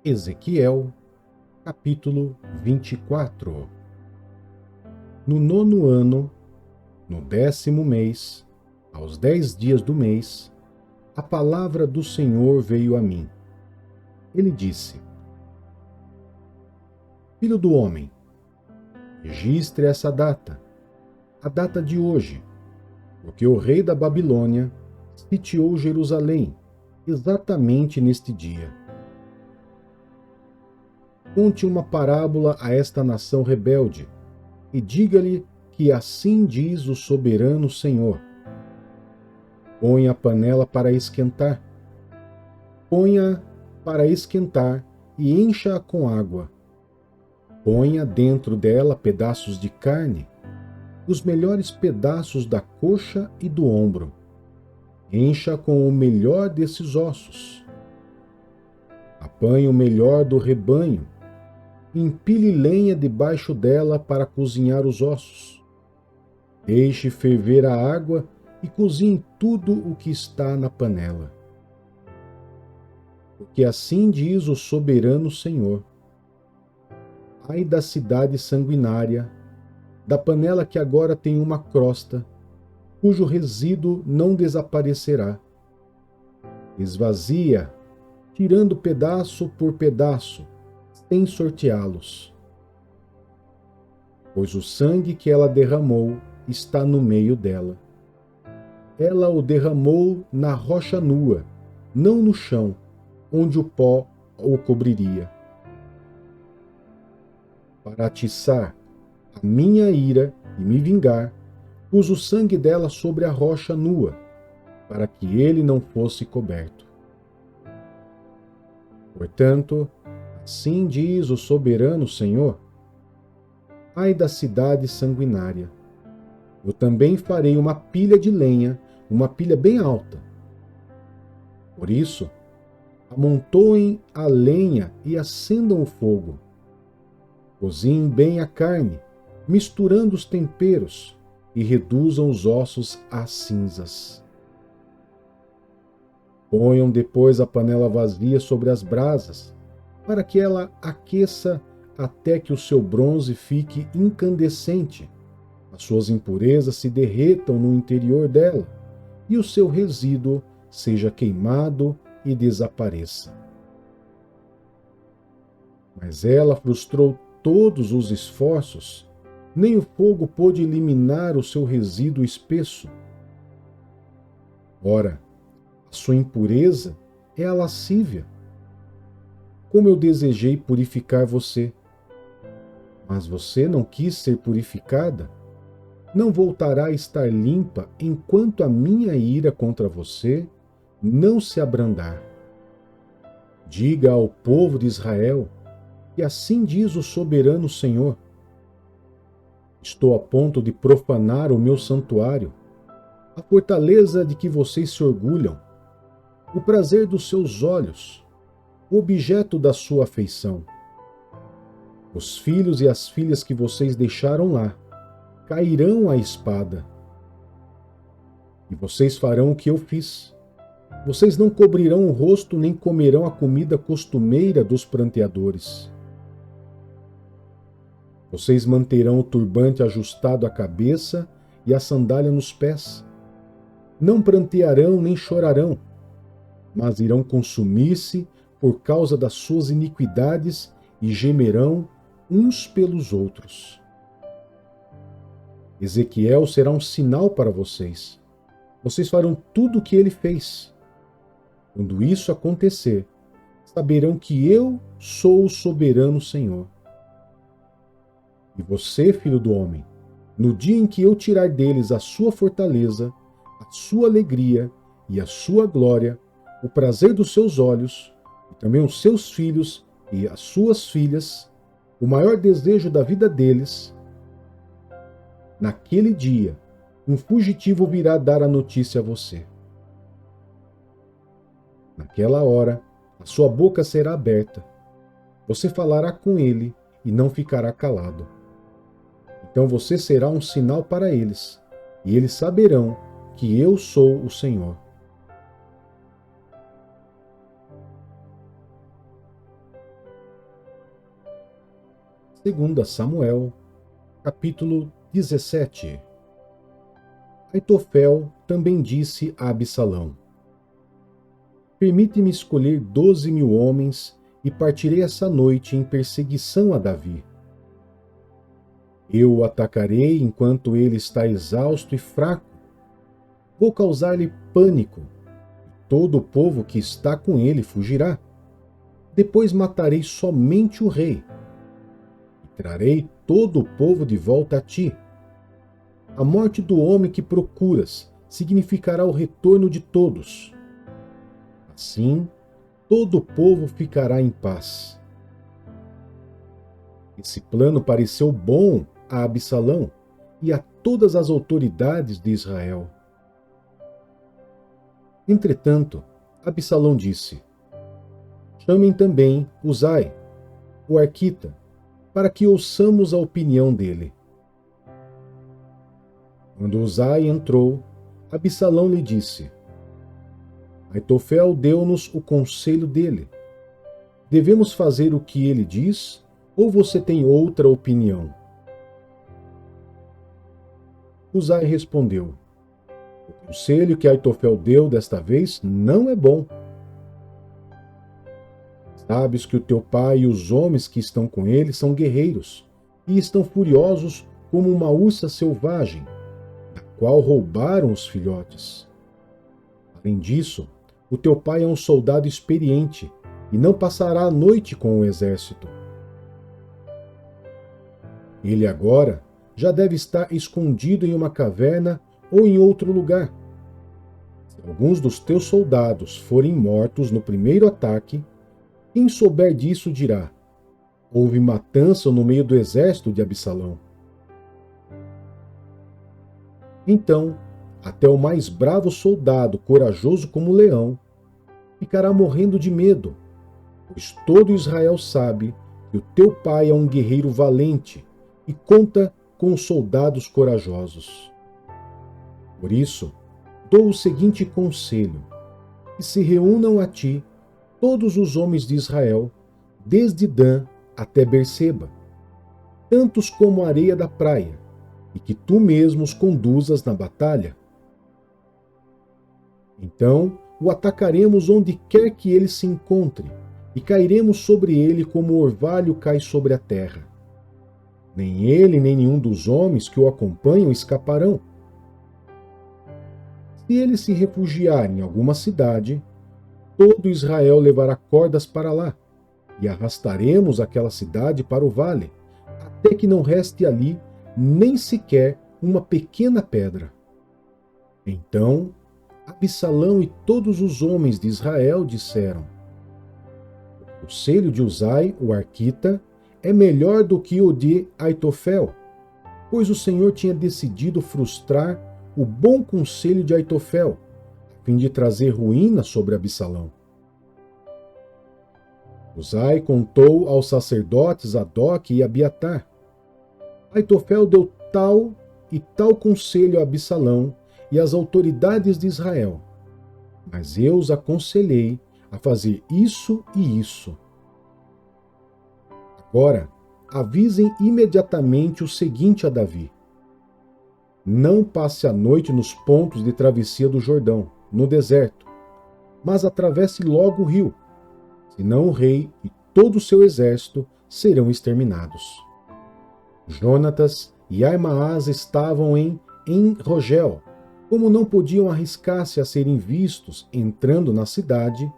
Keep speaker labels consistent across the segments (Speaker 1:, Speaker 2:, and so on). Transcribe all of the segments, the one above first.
Speaker 1: Ezequiel, capítulo 24. No 9º ano, no 10º mês, aos 10 dias do mês, a palavra do Senhor veio a mim. Ele disse: Filho do homem, registre essa data, a data de hoje, porque o rei da Babilônia sitiou Jerusalém exatamente neste dia. Conte uma parábola a esta nação rebelde e diga-lhe que assim diz o soberano Senhor. Ponha a panela para esquentar. Ponha para esquentar e encha-a com água. Ponha dentro dela pedaços de carne, os melhores pedaços da coxa e do ombro. Encha com o melhor desses ossos. Apanhe o melhor do rebanho. Empilhe lenha debaixo dela para cozinhar os ossos. Deixe ferver a água e cozinhe tudo o que está na panela. Porque assim diz o soberano Senhor: Ai da cidade sanguinária, da panela que agora tem uma crosta, cujo resíduo não desaparecerá. Esvazia, tirando pedaço por pedaço, sem sorteá-los. Pois o sangue que ela derramou está no meio dela. Ela o derramou na rocha nua, não no chão, onde o pó o cobriria. Para atiçar a minha ira e me vingar, pus o sangue dela sobre a rocha nua, para que ele não fosse coberto. Portanto, assim diz o soberano Senhor: Ai da cidade sanguinária! Eu também farei uma pilha de lenha, uma pilha bem alta. Por isso, amontoem a lenha e acendam o fogo. Cozinhem bem a carne, misturando os temperos, e reduzam os ossos a cinzas. Ponham depois a panela vazia sobre as brasas, para que ela aqueça até que o seu bronze fique incandescente, as suas impurezas se derretam no interior dela, e o seu resíduo seja queimado e desapareça. Mas ela frustrou todos os esforços, nem o fogo pôde eliminar o seu resíduo espesso. Ora, a sua impureza é a lascívia. Como eu desejei purificar você, mas você não quis ser purificada, não voltará a estar limpa enquanto a minha ira contra você não se abrandar. Diga ao povo de Israel que assim diz o soberano Senhor: Estou a ponto de profanar o meu santuário, a fortaleza de que vocês se orgulham, o prazer dos seus olhos, o objeto da sua afeição. Os filhos e as filhas que vocês deixaram lá cairão à espada. E vocês farão o que eu fiz. Vocês não cobrirão o rosto nem comerão a comida costumeira dos pranteadores. Vocês manterão o turbante ajustado à cabeça e a sandália nos pés. Não prantearão nem chorarão, mas irão consumir-se por causa das suas iniquidades e gemerão uns pelos outros. Ezequiel será um sinal para vocês. Vocês farão tudo o que ele fez. Quando isso acontecer, saberão que eu sou o soberano Senhor. E você, filho do homem, no dia em que eu tirar deles a sua fortaleza, a sua alegria e a sua glória, o prazer dos seus olhos, e também os seus filhos e as suas filhas, o maior desejo da vida deles, naquele dia, um fugitivo virá dar a notícia a você. Naquela hora, a sua boca será aberta. Você falará com ele e não ficará calado. Então você será um sinal para eles, e eles saberão que eu sou o Senhor. 2 Samuel, capítulo 17. Aitofel também disse a Absalão: permite-me escolher 12.000 homens e partirei essa noite em perseguição a Davi. Eu o atacarei enquanto ele está exausto e fraco. Vou causar-lhe pânico. Todo o povo que está com ele fugirá. Depois matarei somente o rei. E trarei todo o povo de volta a ti. A morte do homem que procuras significará o retorno de todos. Assim, todo o povo ficará em paz. Esse plano pareceu bom a Absalão e a todas as autoridades de Israel. Entretanto, Absalão disse: chamem também Uzai, o arquita, para que ouçamos a opinião dele. Quando Uzai entrou, Absalão lhe disse: Aitofel deu-nos o conselho dele. Devemos fazer o que ele diz, ou você tem outra opinião? Uzai respondeu: o conselho que Aitofel deu desta vez não é bom. Sabes que o teu pai e os homens que estão com ele são guerreiros, e estão furiosos como uma ursa selvagem, da qual roubaram os filhotes. Além disso, o teu pai é um soldado experiente, e não passará a noite com o exército. Ele agora já deve estar escondido em uma caverna ou em outro lugar. Se alguns dos teus soldados forem mortos no primeiro ataque, quem souber disso dirá: houve matança no meio do exército de Absalão. Então, até o mais bravo soldado, corajoso como o leão, ficará morrendo de medo, pois todo Israel sabe que o teu pai é um guerreiro valente e conta com soldados corajosos. Por isso, dou o seguinte conselho: que se reúnam a ti todos os homens de Israel, desde Dan até Berseba, tantos como a areia da praia, e que tu mesmo os conduzas na batalha. Então o atacaremos onde quer que ele se encontre, e cairemos sobre ele como o orvalho cai sobre a terra. Nem ele, nem nenhum dos homens que o acompanham escaparão. Se ele se refugiar em alguma cidade, todo Israel levará cordas para lá, e arrastaremos aquela cidade para o vale, até que não reste ali nem sequer uma pequena pedra. Então Absalão e todos os homens de Israel disseram: o conselho de Uzai, o arquita, é melhor do que o de Aitofel, pois o Senhor tinha decidido frustrar o bom conselho de Aitofel, a fim de trazer ruína sobre Absalão. Uzai contou aos sacerdotes Adoque e Abiatar. Aitofel deu tal e tal conselho a Absalão e às autoridades de Israel, mas eu os aconselhei a fazer isso e isso. Agora, avisem imediatamente o seguinte a Davi: não passe a noite nos pontos de travessia do Jordão, no deserto, mas atravesse logo o rio, senão o rei e todo o seu exército serão exterminados. Jonatas e Aimaas estavam em Rogel. Como não podiam arriscar-se a serem vistos entrando na cidade,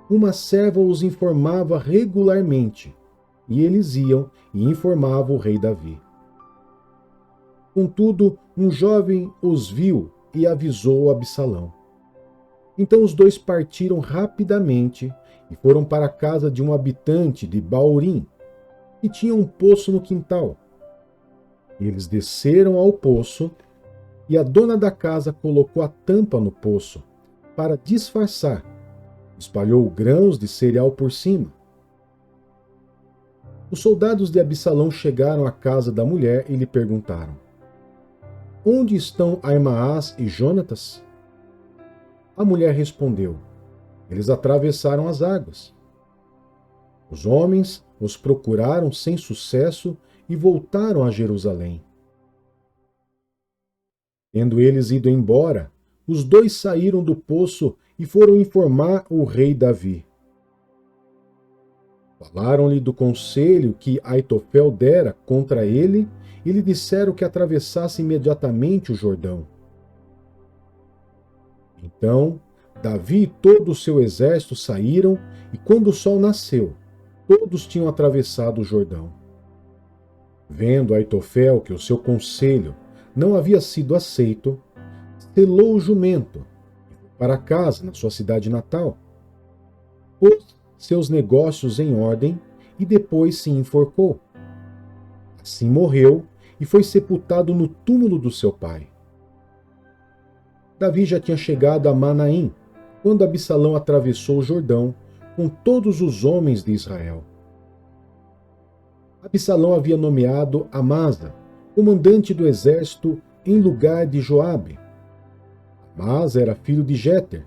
Speaker 1: uma serva os informava regularmente, e eles iam e informavam o rei Davi. Contudo, um jovem os viu e avisou Absalão. Então os dois partiram rapidamente e foram para a casa de um habitante de Baurim, que tinha um poço no quintal. Eles desceram ao poço e a dona da casa colocou a tampa no poço para disfarçar. Espalhou grãos de cereal por cima. Os soldados de Absalão chegaram à casa da mulher e lhe perguntaram: onde estão Aimaas e Jonatas? A mulher respondeu: eles atravessaram as águas. Os homens os procuraram sem sucesso e voltaram a Jerusalém. Tendo eles ido embora, os dois saíram do poço e foram informar o rei Davi. Falaram-lhe do conselho que Aitofel dera contra ele e lhe disseram que atravessasse imediatamente o Jordão. Então, Davi e todo o seu exército saíram, e quando o sol nasceu, todos tinham atravessado o Jordão. Vendo Aitofel que o seu conselho não havia sido aceito, selou o jumento e foi para casa na sua cidade natal. Pôs seus negócios em ordem e depois se enforcou. Assim morreu e foi sepultado no túmulo do seu pai. Davi já tinha chegado a Manaim, quando Absalão atravessou o Jordão com todos os homens de Israel. Absalão havia nomeado Amasa, comandante do exército, em lugar de Joabe. Amasa era filho de Jéter,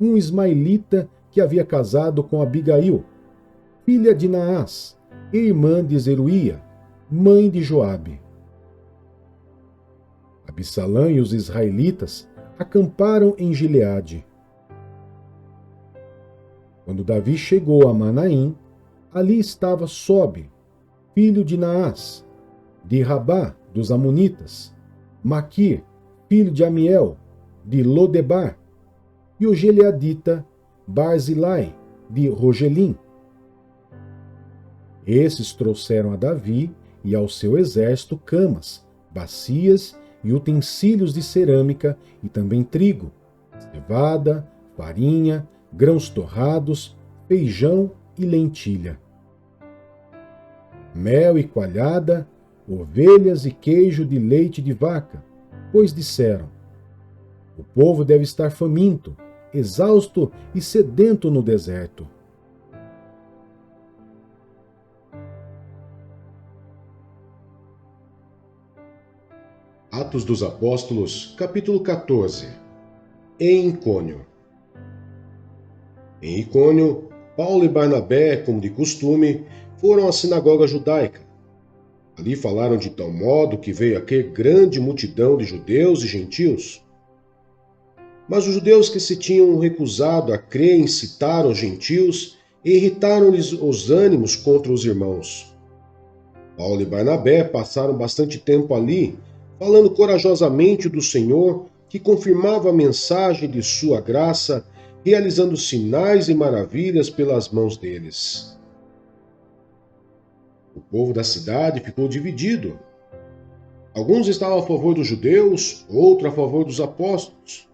Speaker 1: um ismaelita que havia casado com Abigail, filha de Naás, irmã de Zeruía, mãe de Joabe. Absalão e os israelitas acamparam em Gileade. Quando Davi chegou a Manaim, ali estava Sobe, filho de Naás, de Rabá dos Amonitas, Maquir, filho de Amiel, de Lodebar, e o gileadita Barzilai, de Rogelim. Esses trouxeram a Davi e ao seu exército camas, bacias e utensílios de cerâmica e também trigo, cevada, farinha, grãos torrados, feijão e lentilha. Mel e coalhada, ovelhas e queijo de leite de vaca, pois disseram: o povo deve estar faminto, exausto e sedento no deserto.
Speaker 2: Atos dos Apóstolos, capítulo 14. Em Icônio. Em Icônio, Paulo e Barnabé, como de costume, foram à sinagoga judaica. Ali falaram de tal modo que veio a crer grande multidão de judeus e gentios. Mas os judeus que se tinham recusado a crer incitaram os gentios e irritaram-lhes os ânimos contra os irmãos. Paulo e Barnabé passaram bastante tempo ali, falando corajosamente do Senhor, que confirmava a mensagem de sua graça, realizando sinais e maravilhas pelas mãos deles. O povo da cidade ficou dividido. Alguns estavam a favor dos judeus, outros a favor dos apóstolos.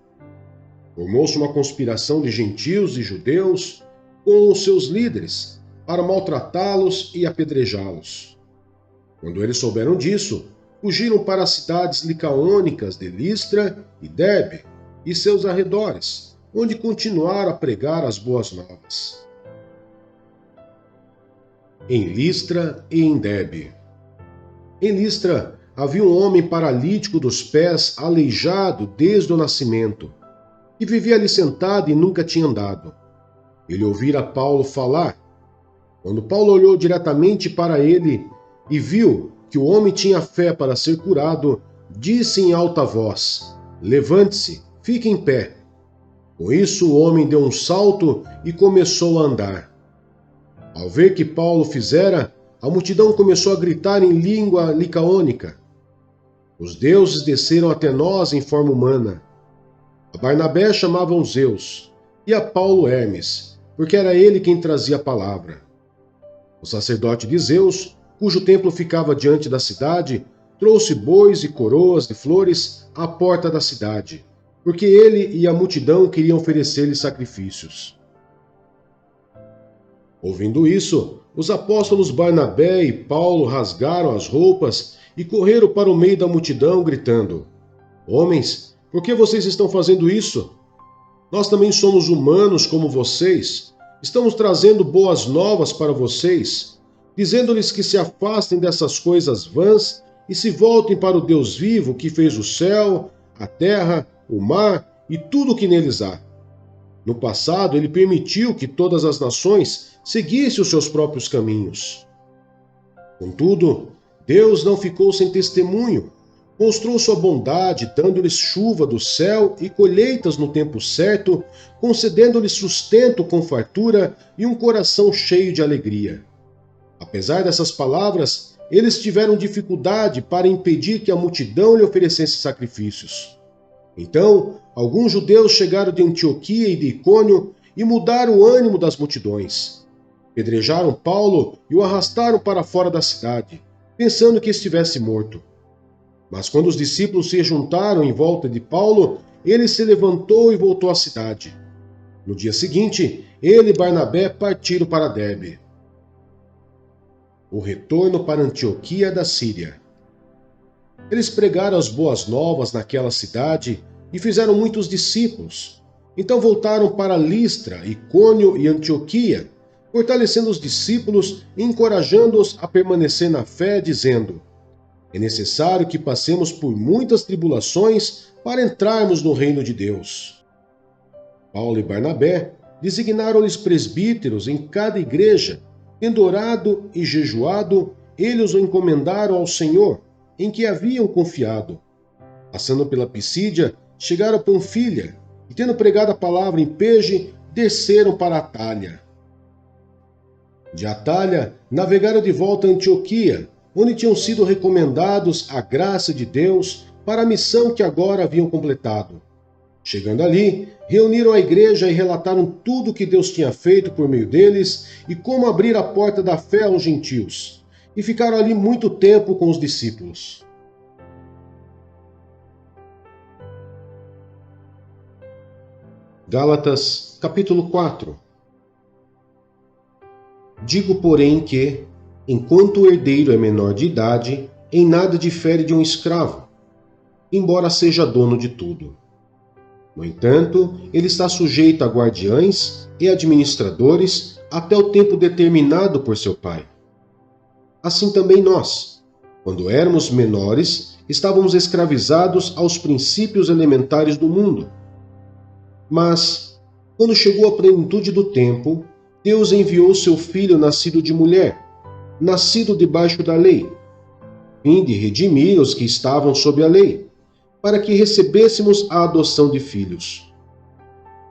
Speaker 2: Formou-se uma conspiração de gentios e judeus com os seus líderes para maltratá-los e apedrejá-los. Quando eles souberam disso, fugiram para as cidades licaônicas de Listra e Derbe e seus arredores, onde continuaram a pregar as boas novas. Em Listra e em Derbe. Em Listra havia um homem paralítico dos pés, aleijado desde o nascimento, e vivia ali sentado e nunca tinha andado. Ele ouvira Paulo falar. Quando Paulo olhou diretamente para ele e viu que o homem tinha fé para ser curado, disse em alta voz: levante-se, fique em pé. Com isso o homem deu um salto e começou a andar. Ao ver que Paulo fizera, a multidão começou a gritar em língua licaônica: os deuses desceram até nós em forma humana. A Barnabé chamavam Zeus, e a Paulo Hermes, porque era ele quem trazia a palavra. O sacerdote de Zeus, cujo templo ficava diante da cidade, trouxe bois e coroas de flores à porta da cidade, porque ele e a multidão queriam oferecer-lhe sacrifícios. Ouvindo isso, os apóstolos Barnabé e Paulo rasgaram as roupas e correram para o meio da multidão, gritando: homens, por que vocês estão fazendo isso? Nós também somos humanos como vocês. Estamos trazendo boas novas para vocês, dizendo-lhes que se afastem dessas coisas vãs e se voltem para o Deus vivo que fez o céu, a terra, o mar e tudo o que neles há. No passado, ele permitiu que todas as nações seguissem os seus próprios caminhos. Contudo, Deus não ficou sem testemunho. Mostrou sua bondade, dando-lhes chuva do céu e colheitas no tempo certo, concedendo-lhes sustento com fartura e um coração cheio de alegria. Apesar dessas palavras, eles tiveram dificuldade para impedir que a multidão lhe oferecesse sacrifícios. Então, alguns judeus chegaram de Antioquia e de Icônio e mudaram o ânimo das multidões. Pedrejaram Paulo e o arrastaram para fora da cidade, pensando que estivesse morto. Mas quando os discípulos se juntaram em volta de Paulo, ele se levantou e voltou à cidade. No dia seguinte, ele e Barnabé partiram para Derbe. O retorno para Antioquia da Síria. Eles pregaram as boas novas naquela cidade e fizeram muitos discípulos. Então voltaram para Listra, Icônio e Antioquia, fortalecendo os discípulos e encorajando-os a permanecer na fé, dizendo: é necessário que passemos por muitas tribulações para entrarmos no reino de Deus. Paulo e Barnabé designaram-lhes presbíteros em cada igreja. Tendo orado e jejuado, eles o encomendaram ao Senhor, em que haviam confiado. Passando pela Pisídia, chegaram a Panfilha, e tendo pregado a palavra em Perge, desceram para Atália. De Atália, navegaram de volta a Antioquia, onde tinham sido recomendados à graça de Deus para a missão que agora haviam completado. Chegando ali, reuniram a igreja e relataram tudo o que Deus tinha feito por meio deles e como abrir a porta da fé aos gentios, e ficaram ali muito tempo com os discípulos. Gálatas, capítulo 4. Digo, porém, que, enquanto o herdeiro é menor de idade, em nada difere de um escravo, embora seja dono de tudo. No entanto, ele está sujeito a guardiães e administradores até o tempo determinado por seu pai. Assim também nós, quando éramos menores, estávamos escravizados aos princípios elementares do mundo. Mas, quando chegou a plenitude do tempo, Deus enviou seu Filho nascido de mulher, nascido debaixo da lei, a fim de redimir os que estavam sob a lei, para que recebêssemos a adoção de filhos.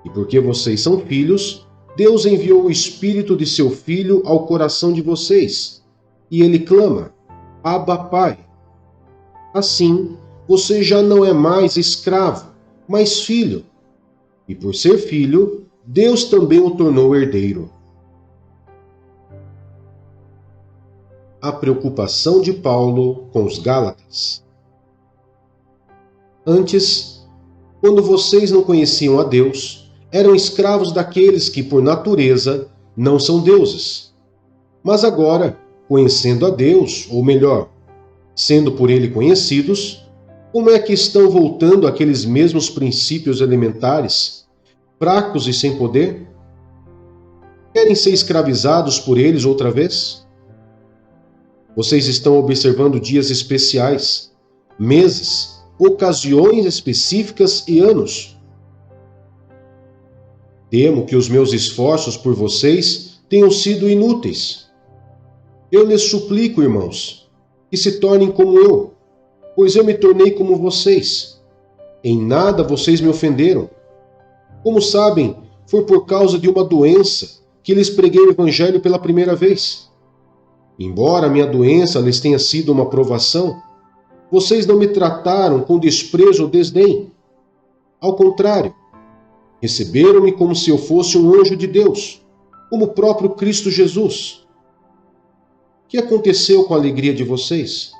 Speaker 2: E porque vocês são filhos, Deus enviou o Espírito de seu Filho ao coração de vocês, e ele clama: Abba, Pai. Assim, você já não é mais escravo, mas filho. E por ser filho, Deus também o tornou herdeiro. A preocupação de Paulo com os Gálatas. Antes, quando vocês não conheciam a Deus, eram escravos daqueles que, por natureza, não são deuses. Mas agora, conhecendo a Deus, ou melhor, sendo por Ele conhecidos, como é que estão voltando àqueles mesmos princípios elementares, fracos e sem poder? Querem ser escravizados por eles outra vez? Vocês estão observando dias especiais, meses, ocasiões específicas e anos. Temo que os meus esforços por vocês tenham sido inúteis. Eu lhes suplico, irmãos, que se tornem como eu, pois eu me tornei como vocês. Em nada vocês me ofenderam. Como sabem, foi por causa de uma doença que lhes preguei o Evangelho pela primeira vez. Embora a minha doença lhes tenha sido uma provação, vocês não me trataram com desprezo ou desdém. Ao contrário, receberam-me como se eu fosse um anjo de Deus, como o próprio Cristo Jesus. O que aconteceu com a alegria de vocês?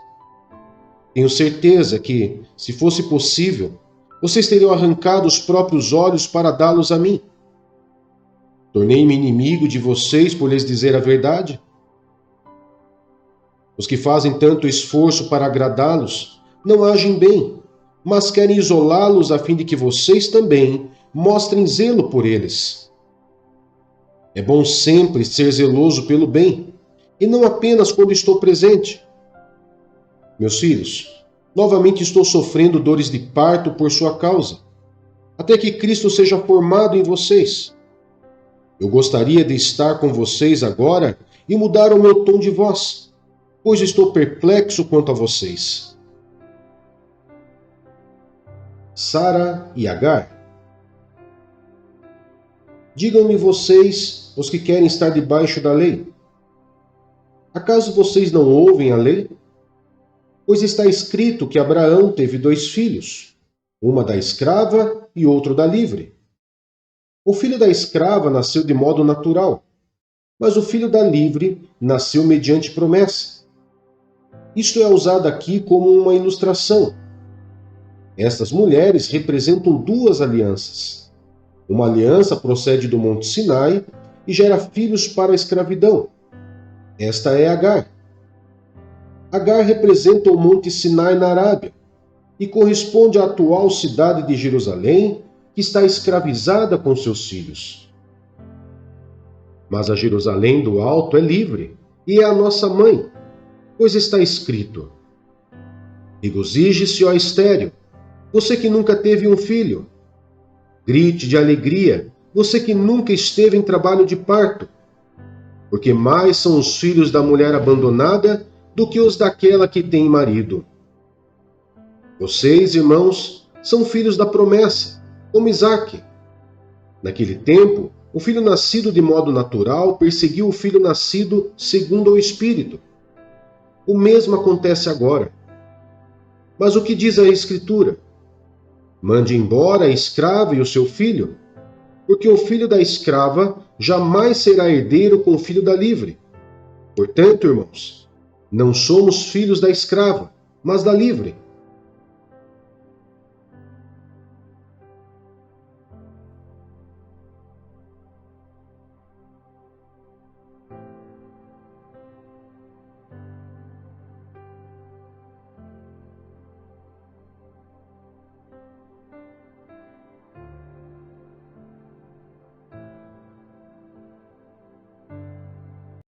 Speaker 2: Tenho certeza que, se fosse possível, vocês teriam arrancado os próprios olhos para dá-los a mim. Tornei-me inimigo de vocês por lhes dizer a verdade? Os que fazem tanto esforço para agradá-los não agem bem, mas querem isolá-los a fim de que vocês também mostrem zelo por eles. É bom sempre ser zeloso pelo bem, e não apenas quando estou presente. Meus filhos, novamente estou sofrendo dores de parto por sua causa, até que Cristo seja formado em vocês. Eu gostaria de estar com vocês agora e mudar o meu tom de voz. pois estou perplexo quanto a vocês. Sara e Agar. Digam-me vocês, os que querem estar debaixo da lei. Acaso vocês não ouvem a lei? Pois está escrito que Abraão teve 2 filhos, uma da escrava e outro da livre. O filho da escrava nasceu de modo natural, mas o filho da livre nasceu mediante promessa. Isto é usado aqui como uma ilustração. Estas mulheres representam 2 alianças. Uma aliança procede do Monte Sinai e gera filhos para a escravidão. Esta é Agar. Agar representa o Monte Sinai na Arábia e corresponde à atual cidade de Jerusalém, que está escravizada com seus filhos. Mas a Jerusalém do alto é livre e é a nossa mãe, pois está escrito: regozije-se, ó estéril, você que nunca teve um filho. Grite de alegria, você que nunca esteve em trabalho de parto, porque mais são os filhos da mulher abandonada do que os daquela que tem marido. Vocês, irmãos, são filhos da promessa, como Isaque. Naquele tempo, o filho nascido de modo natural perseguiu o filho nascido segundo o Espírito. O mesmo acontece agora. Mas o que diz a Escritura? Mande embora a escrava e o seu filho, porque o filho da escrava jamais será herdeiro com o filho da livre. Portanto, irmãos, não somos filhos da escrava, mas da livre.